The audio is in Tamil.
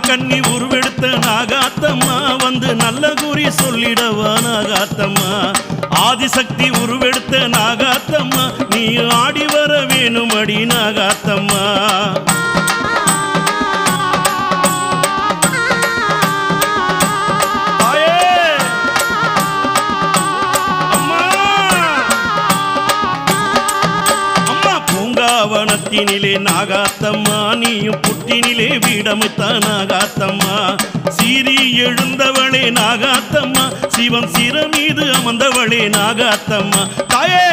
கண்ணி உருவெடுத்த நாகாத்தம்மா வந்து நல்ல குறி சொல்லிடவா நாகாத்தம்மா ஆதிசக்தி உருவெடுத்த நாகாத்தம்மா நீ ஆடி வர வேணும் அடி நாகாத்தம்மா வனத்தினிலே நாகாத்தம்மா நீயும் புட்டினிலே வீடமைத்த நாகாத்தம்மா சீறி எழுந்தவளே நாகாத்தம்மா சிவன் சிர மீது அமர்ந்தவளே நாகாத்தம்மா தாயே